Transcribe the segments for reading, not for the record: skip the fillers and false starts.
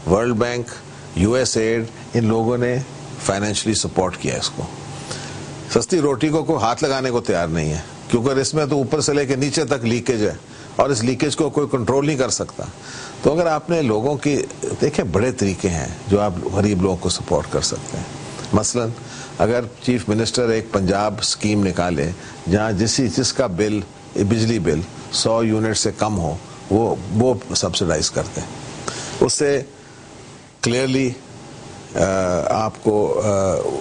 World Bank, U S aid, ان لوگوں نے فائنینشلی سپورٹ کیا اس کو. سستی روٹی کو کوئی ہاتھ لگانے کو تیار نہیں ہے, کیونکہ اس میں تو اوپر سے لے کے نیچے تک لیکیج ہے, اور اس لیکیج کو کوئی کنٹرول نہیں کر سکتا. تو اگر آپ نے لوگوں کی دیکھیں, بڑے طریقے ہیں جو آپ غریب لوگوں کو سپورٹ کر سکتے ہیں. مثلا اگر چیف منسٹر ایک پنجاب اسکیم نکالے جہاں جس کا بل, بجلی بل 100 یونٹ سے کم ہو, وہ سبسڈائز کرتے ہیں, اس سے کلیئرلی آپ کو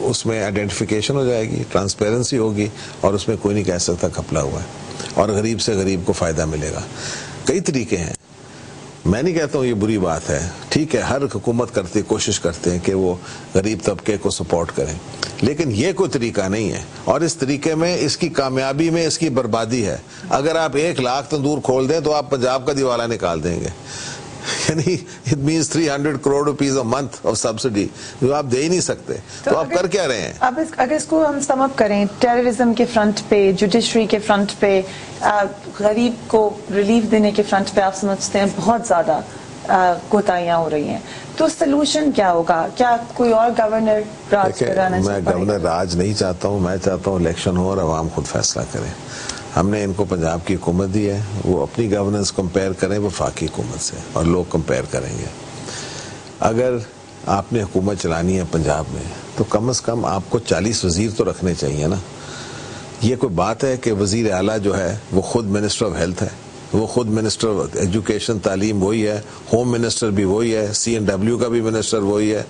اس میں آئیڈینٹیفیکیشن ہو جائے گی, ٹرانسپیرنسی ہوگی, اور اس میں کوئی نہیں کہہ سکتا کھپلا ہوا ہے, اور غریب سے غریب کو فائدہ ملے گا. کئی طریقے ہیں, میں نہیں کہتا ہوں یہ بری بات ہے, ٹھیک ہے, ہر حکومت کرتی کوشش کرتے ہیں کہ وہ غریب طبقے کو سپورٹ کریں, لیکن یہ کوئی طریقہ نہیں ہے, اور اس طریقے میں اس کی کامیابی میں اس کی بربادی ہے. اگر آپ 1 لاکھ تندور کھول دیں تو آپ پنجاب کا دیوالا نکال دیں گے, یعنی it means 300 crore rupees a month of subsidy جو آپ دے ہی نہیں سکتے. تو آپ کر کیا رہے ہیں؟ اب اگر اس کو ہم سم اپ کریں, ٹیررزم کے فرنٹ پہ, جوڈیشری کے فرنٹ پہ, غریب کو ریلیف دینے کے فرنٹ پہ آپ سمجھتے ہیں بہت زیادہ کوتاہیاں ہو رہی ہیں, تو سلوشن کیا ہوگا؟ کیا کوئی اور گورنر راج کرانا چاہتا ہے؟ میں گورنر راج نہیں چاہتا ہوں, میں چاہتا ہوں الیکشن ہو اور عوام خود فیصلہ کریں. ہم نے ان کو پنجاب کی حکومت دی ہے, وہ اپنی گورننس کمپیئر کریں وفاقی حکومت سے, اور لوگ کمپیئر کریں گے. اگر آپ نے حکومت چلانی ہے پنجاب میں تو کم از کم آپ کو 40 وزیر تو رکھنے چاہیے نا. یہ کوئی بات ہے کہ وزیر اعلیٰ جو ہے وہ خود منسٹر آف ہیلتھ ہے, وہ خود منسٹر آف ایجوکیشن تعلیم وہی ہے, ہوم منسٹر بھی وہی ہے, CNW کا بھی منسٹر وہی ہے,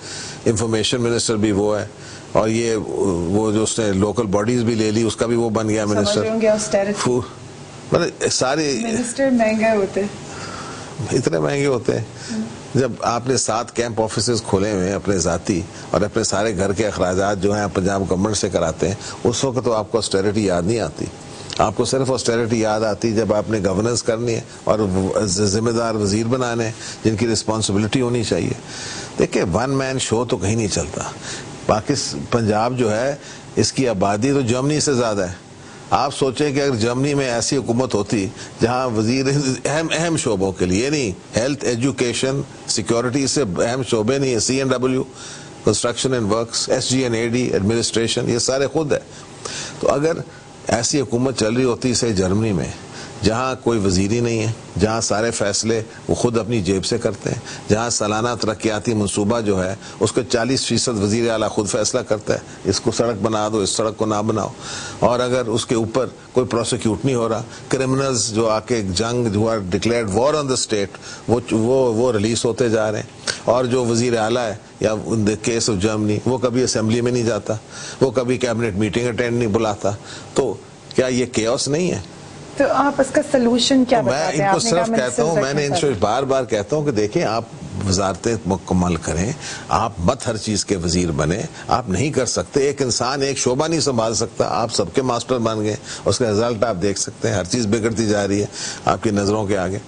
انفارمیشن منسٹر بھی وہ ہے, اور یہ وہ جو اس نے لوکل باڈیز بھی لے لی اس کا بھی وہ بن گیا منسٹر. سارے منسٹر مہنگے ہوتے, اتنے مہنگے ہوتے ہیں. جب آپ نے 7 کیمپ آفیسز کھولے ہوئے ہیں اپنے ذاتی, اور اپنے سارے گھر کے اخراجات جو ہیں پنجاب گورنمنٹ سے کراتے ہیں, اس وقت تو آپ کو آسٹیرٹی یاد نہیں آتی. آپ کو صرف آسٹیرٹی یاد آتی جب آپ نے گورننس کرنی ہے اور ذمہ دار وزیر بنانے ہیں جن کی رسپانسبلٹی ہونی چاہیے. دیکھیں, 1 مین شو تو کہیں نہیں چلتا. پنجاب جو ہے اس کی آبادی تو جرمنی سے زیادہ ہے. آپ سوچیں کہ اگر جرمنی میں ایسی حکومت ہوتی جہاں وزیر اہم شعبوں کے لیے, نہیں ہیلتھ, ایجوکیشن, سیکیورٹی سے اہم شعبے نہیں ہے, CNW construction and works, SG&AD administration, یہ سارے خود ہے. تو اگر ایسی حکومت چل رہی ہوتی اسے جرمنی میں, جہاں کوئی وزیر ہی نہیں ہے, جہاں سارے فیصلے وہ خود اپنی جیب سے کرتے ہیں, جہاں سالانہ ترقیاتی منصوبہ جو ہے اس کو 40% وزیر اعلیٰ خود فیصلہ کرتا ہے, اس کو سڑک بنا دو, اس سڑک کو نہ بناؤ, اور اگر اس کے اوپر کوئی پروسیکیوٹ نہیں ہو رہا, کرمنلز جو آ کے جنگ جو are declared war on the state وہ ریلیز ہوتے جا رہے ہیں, اور جو وزیر اعلیٰ ہے یا ان دا کیس آف جرمنی وہ کبھی اسمبلی میں نہیں جاتا, وہ کبھی کیبنٹ میٹنگ اٹینڈ نہیں بلاتا. تو کیا یہ کیوس نہیں ہے؟ تو آپ اس کا سلوشن کیا بتاتے ہیں؟ میں ان کو صرف کہتا ہوں, میں نے ان سے بار بار کہتا ہوں کہ دیکھیں, آپ وزارتیں مکمل کریں, آپ مت ہر چیز کے وزیر بنے, آپ نہیں کر سکتے. ایک انسان ایک شعبہ نہیں سنبھال سکتا, آپ سب کے ماسٹر بن گئے, اس کا رزلٹ آپ دیکھ سکتے ہیں, ہر چیز بگڑتی جا رہی ہے آپ کی نظروں کے آگے.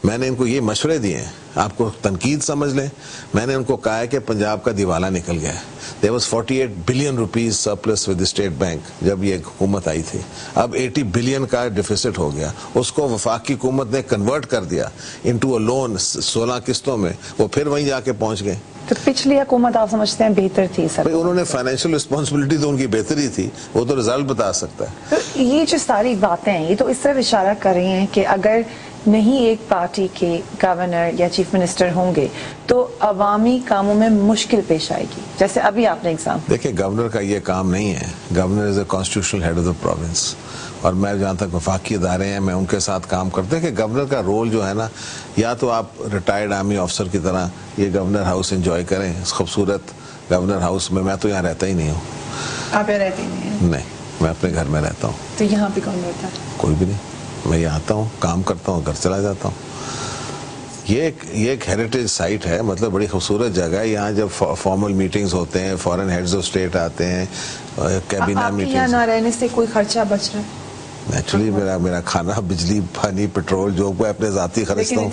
میں نے ان کو یہ مشورے دیے ہیں, آپ کو تنقید سمجھ لیں. میں نے ان کو کہا ہے کہ پنجاب کا دیوالا نکل گیا ہے. There was 48 billion rupees surplus with the state bank جب یہ حکومت آئی تھی. اب 80 billion کا ڈیفیسٹ ہو گیا, اس کو وفاقی حکومت نے کنورٹ کر دیا انٹو اے لون 16 قسطوں میں, وہ پھر وہیں جا کے پہنچ گئے. تو پچھلی حکومت آپ سمجھتے ہیں بہتر تھی سر؟ انہوں نے فائنینشیل رسپانسبلٹی تو ان کی بہتری تھی, وہ تو رزلٹ بتا سکتا ہے. تو یہ جو ساری باتیں ہیں یہ تو اس طرف اشارہ کر رہی ہیں کہ اگر نہیں ایک پارٹی کے گورنر یا چیف منسٹر ہوں گے تو عوامی کاموں میں مشکل پیش آئے گی, جیسے ابھی آپ نے ایگزام. دیکھیں, گورنر کا یہ کام نہیں ہے. Governor is a constitutional head of the province, اور میں جہاں تک وفاقی ادارے ہیں میں ان کے ساتھ کام کرتے ہیں کہ گورنر کا رول جو ہے نا, یا تو آپ ریٹائرڈ آرمی آفیسر کی طرح یہ گورنر ہاؤس انجوائے کریں, اس خوبصورت گورنر ہاؤس میں. میں تو یہاں رہتا ہی نہیں ہوں. آپ یہاں رہتے ہی نہیں ہیں؟ نہیں, میں اپنے گھر میں رہتا ہوں. تو یہاں پہ کون رہتا ہے؟ کوئی بھی نہیں. میں یہاں آتا ہوں, کام کرتا ہوں, گھر چلا جاتا ہوں. یہ ایک ہیریٹیج سائٹ ہے, مطلب بڑی خوبصورت جگہ ہے. یہاں جب فارمل میٹنگز ہوتے ہیں, فورن ہیڈز آف اسٹیٹ آتے ہیں, کابینہ میٹنگز. یہاں نہ رہنے سے کوئی خرچہ بچ رہا ہے؟ نیچرلی میرا کھانا, بجلی, پانی, پیٹرول جو میں اپنے ذاتی خرچتا ہوں.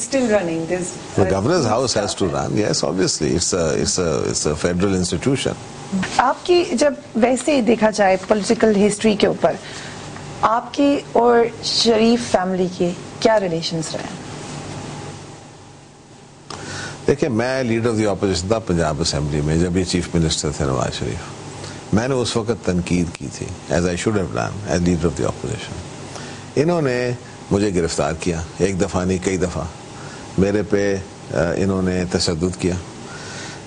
Governors house has to run. Yes, obviously it's a federal institution. آپ کی جب ویسے دیکھا جائے پولیٹیکل ہسٹری کے اوپر, آپ کی اور شریف فیملی کے کیا ریلیشنز رہے ہیں؟ دیکھیں میں لیڈر آف دی اپوزیشن تھا پنجاب اسمبلی میں جب یہ چیف منسٹر تھے نواز شریف. میں نے اس وقت تنقید کی تھی as I should have done as leader of the opposition. انہوں نے مجھے گرفتار کیا, ایک دفعہ نہیں کئی دفعہ. میرے پہ انہوں نے تشدد کیا,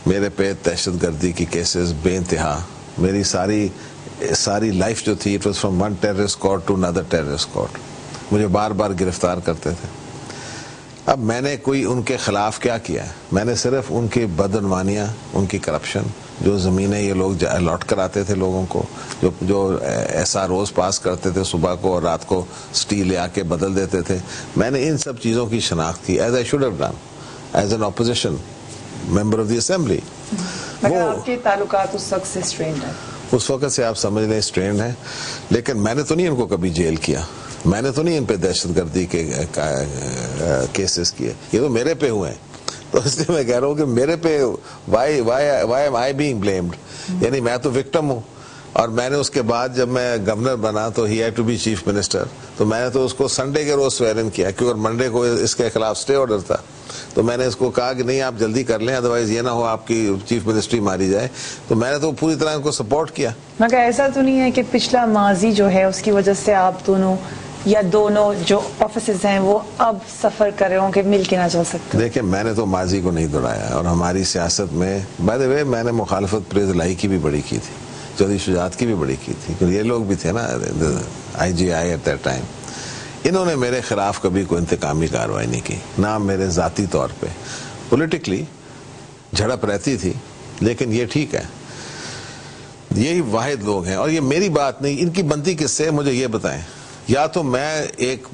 میرے پہ دہشت گردی کی کیسز بے انتہا. میری ساری لائف جو تھی it was from one terrorist court to another terrorist court. مجھے بار بار گرفتار کرتے تھے. اب میں نے کوئی ان کے خلاف کیا کیا ہے؟ میں نے صرف ان کی بدعنوانیاں, ان کی کرپشن, جو زمینیں یہ لوگ الاٹ کراتے تھے لوگوں کو, جو ایسا روز پاس کرتے تھے صبح کو اور رات کو سٹیل لے آ کے بدل دیتے تھے, میں نے ان سب چیزوں کی شناخت کی as I should have done as an opposition member of the assembly. مگر آپ کے تعلقات اس وقت سے اسٹرینڈ ہیں, اس وقت سے آپ سمجھ لیں اسٹرینڈ ہیں. لیکن میں نے تو نہیں ان کو کبھی جیل کیا, میں نے تو نہیں ان پہ دہشت گردی کے کیسز کیے, یہ تو میرے پہ ہوئے ہیں. تو اس لیے میں کہہ رہا ہوں کہ میرے پہ why am I being blamed, یعنی میں تو وکٹم ہوں. اور میں نے اس کے بعد جب میں گورنر بنا تو ہی had to be chief minister, تو میں نے تو اس کو سنڈے کے روز سویئر ان کیا کیونکہ منڈے کو اس کے خلاف سٹے آرڈر تھا. تو میں نے اس کو کہا کہ نہیں آپ جلدی کر لیں ادروائز یہ نہ ہو آپ کی چیف منسٹری ماری جائے. تو میں نے تو پوری طرح ان کو سپورٹ کیا. مگر ایسا تو نہیں ہے کہ پچھلا ماضی جو ہے اس کی وجہ سے آپ دونوں یا دونوں جو آفیسز ہیں وہ اب سفر کر رہے ہوں کہ مل کے نہ چل سکتے؟ دیکھیں میں نے تو ماضی کو نہیں دہرایا, اور ہماری سیاست میں بائی دا وے میں نے مخالفت پریز لائی کی بھی بڑی کی تھی, چودھری شجاعت کی بھی بڑی کی تھی, کیونکہ یہ لوگ بھی تھے نا آئی جی آئی ایٹ دیٹ ٹائم. انہوں نے میرے خلاف کبھی کوئی انتقامی کارروائی نہیں کی, نہ میرے ذاتی طور پہ. پولیٹیکلی جھڑپ رہتی تھی لیکن یہ ٹھیک ہے, یہی واحد لوگ ہیں. اور یہ میری بات نہیں, ان کی بنتی کس سے مجھے یہ بتائیں. یا تو میں ایک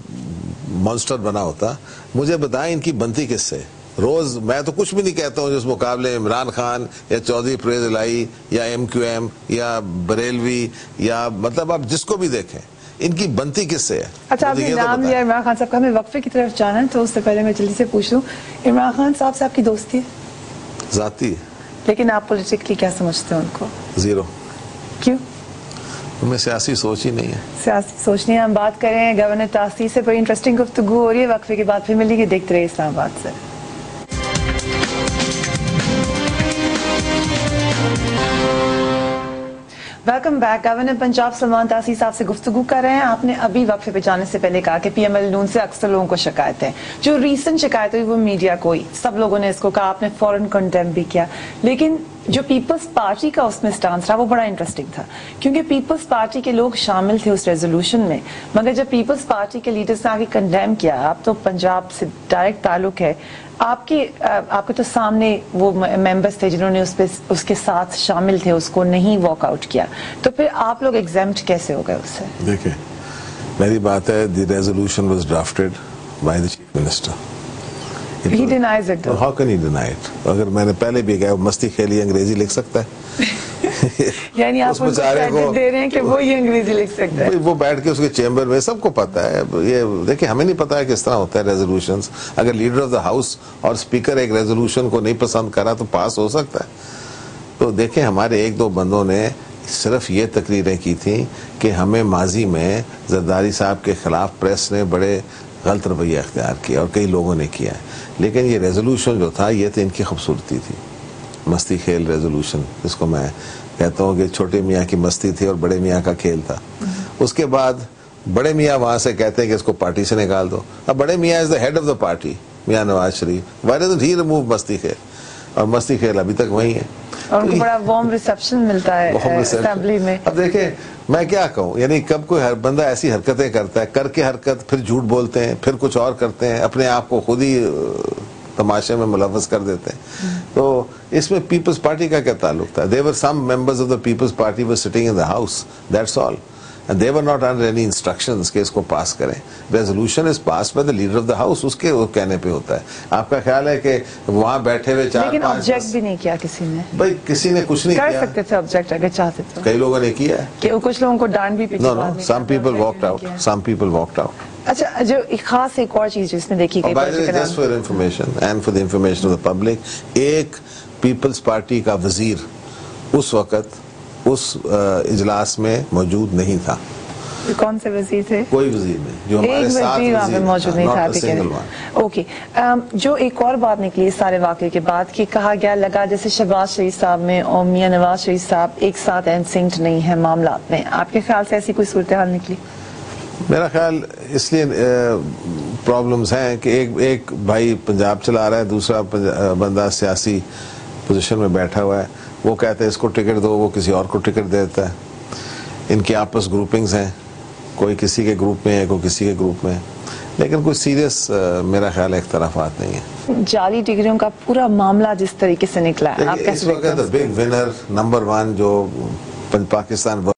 مانسٹر بنا ہوتا, مجھے بتائیں ان کی بنتی کس سے. روز میں تو کچھ بھی نہیں کہتا ہوں جس مقابلے عمران خان یا چودھری پرویز الہی یا ایم کیو ایم یا بریلوی یا مطلب آپ جس کو بھی دیکھیں ان کی بنتی کس سے ہے. اچھا آپ نے نام لیا عمران خان صاحب کا, ہمیں وقفے کی طرف جانا ہے, تو اس سے پہلے میں جلدی سے پوچھ لوں, عمران خان صاحب سے آپ کی دوستی ہے؟ ذاتی. لیکن آپ پولیٹیکلی کیا سمجھتے ہیں ان کو؟ زیرو. کیوں؟ میں سیاسی سوچ ہی نہیں ہے. سیاسی سوچ نہیں ہے. ہم بات کریں گورنر تاثیر سے, بڑی انٹرسٹنگ گفتگو ہو رہی ہے. وقفے کے بعد پھر ملے گی. دیکھتے رہیے اسلام آباد سے. Welcome back. Governor Punjab Salman تاثیر صاحب سے گفتگو کر رہے ہیں. آپ نے ابھی وقفے پہ جانے سے پہلے کہا کہ پی ایم ایل نون سے اکثر لوگوں کو شکایت ہے. جو ریسنٹ شکایت ہوئی وہ میڈیا کو ہی, سب لوگوں نے اس کو کہا, آپ نے فوراً کنڈیم بھی کیا. لیکن جو پیپلز پارٹی کا اس میں سٹانس رہا وہ بڑا انٹرسٹنگ تھا, کیونکہ پیپلز پارٹی کے لوگ شامل تھے اس ریزولوشن میں. مگر جب پیپلز پارٹی کے لیڈرز نے آگے کنڈیم کیا, آپ تو پنجاب سے ڈائریکٹ تعلق ہے, آپ کے تو سامنے وہ ممبرز تھے جنہوں نے اس کے ساتھ شامل تھے, اس کو نہیں واک آؤٹ کیا, تو پھر آپ لوگ ایگزیمپٹ کیسے ہو گئے اس سے؟ دیکھیں میری بات ہے, the resolution was drafted by the chief minister. He denies it though. How can he deny it? اگر میں نے پہلے بھی کہا مستی کھیلی انگریزی لکھ سکتا ہے. یعنی آپ ان کو کریڈٹ دے رہے ہیں کہ وہ یہ انگریزی لکھ سکتا ہے. وہ بیٹھ کے اس کے چیمبر میں سب کو پتا ہے. یہ دیکھیں ہمیں نہیں پتا ہے کس طرح ہوتا ہے ریزولوشنز. اگر لیڈر آف دا ہاؤس اور اسپیکر ایک ریزولوشن کو نہیں پسند کرا تو پاس ہو سکتا ہے. تو دیکھیں ہمارے ایک دو بندوں نے صرف یہ تقریریں کی تھیں کہ ہمیں ماضی میں زرداری صاحب کے خلاف پریس نے بڑے غلط رویہ اختیار کیا اور کئی لوگوں نے کیا ہے. لیکن یہ ریزولوشن جو تھا یہ تو ان کی خوبصورتی تھی, مستی کھیل ریزولوشن, جس کو میں کہتا ہوں کہ چھوٹے میاں کی مستی تھی اور بڑے میاں کا کھیل تھا. اس کے بعد بڑے میاں وہاں سے کہتے ہیں کہ اس کو پارٹی سے نکال دو. اب بڑے میاں is the head of the party, Mian Nawaz Sharif. Why doesn't he remove مستی کھیل؟ اور مستی کھیل ابھی تک وہی ہے, اور ان کو بڑا وارم ریسیپشن ملتا ہے اسمبلی میں. اب دیکھیں میں کیا کہوں, یعنی کب کوئی ہر بندہ ایسی حرکتیں کرتا ہے, کر کے حرکت پھر جھوٹ بولتے ہیں, پھر کچھ اور کرتے ہیں, اپنے آپ کو خود ہی تماشے میں ملوث کر دیتے ہیں. تو اس میں پیپلز پارٹی کا کیا تعلق تھا؟ There were some members of the People's Party were sitting in the house, that's all. And they were not under any instructions کہ اس کو پاس کریں. Resolution is passed by the leader of the house, اس کے کہنے پہ ہوتا ہے. آپ کا خیال ہے کہ وہاں بیٹھے ہوئے 4-5 لیکن آبجیکٹ بھی نہیں کیا کسی نے. بھائی کسی نے کچھ نہیں کیا. کر سکتے تھے آبجیکٹ اگر چاہتے تو. کئی لوگوں نے کیا ہے کہ کچھ لوگوں کو ڈانٹ بھی No, some people walked out. Some people walked out. اچھا جو خاص ایک اور چیز جس میں دیکھی گئی, just for information and for the information of the public, ایک پیپلز پارٹی کا وزیر اس وقت اس اجلاس میں موجود نہیں تھا. کون سے وزیر تھے؟ کوئی وزیر نہیں جو ہمارے ایک ساتھ وزیر وہاں پہ موجود نہیں تھا. Single one. اوکے, جو ایک اور بات نکلی اس سارے واقعے کے بعد کہ کہا گیا لگا جیسے شہباز شریف صاحب میں اور میاں نواز شریف صاحب ایک ساتھ انسنکڈ نہیں ہے معاملات میں. آپ کے خیال سے ایسی کوئی صورتحال نکلی؟ میرا خیال اس لیے پرابلمز ہیں کہ ایک بھائی پنجاب چلا رہا ہے, دوسرا بندہ سیاسی پوزیشن میں بیٹھا ہوا ہے, وہ کہتے ہیں اس کو ٹکٹ دو, وہ کسی اور کو ٹکٹ دیتا ہے. ان کی آپس گروپنگز ہیں, کوئی کسی کے گروپ میں ہے, کوئی کسی کے گروپ میں ہے, لیکن کوئی سیریس میرا خیال اختلافات نہیں ہیں. جعلی ڈگریوں کا پورا معاملہ جس طریقے سے نکلا ہے, آپ اس وقت بگ ونر نمبر 1 جو پاکستان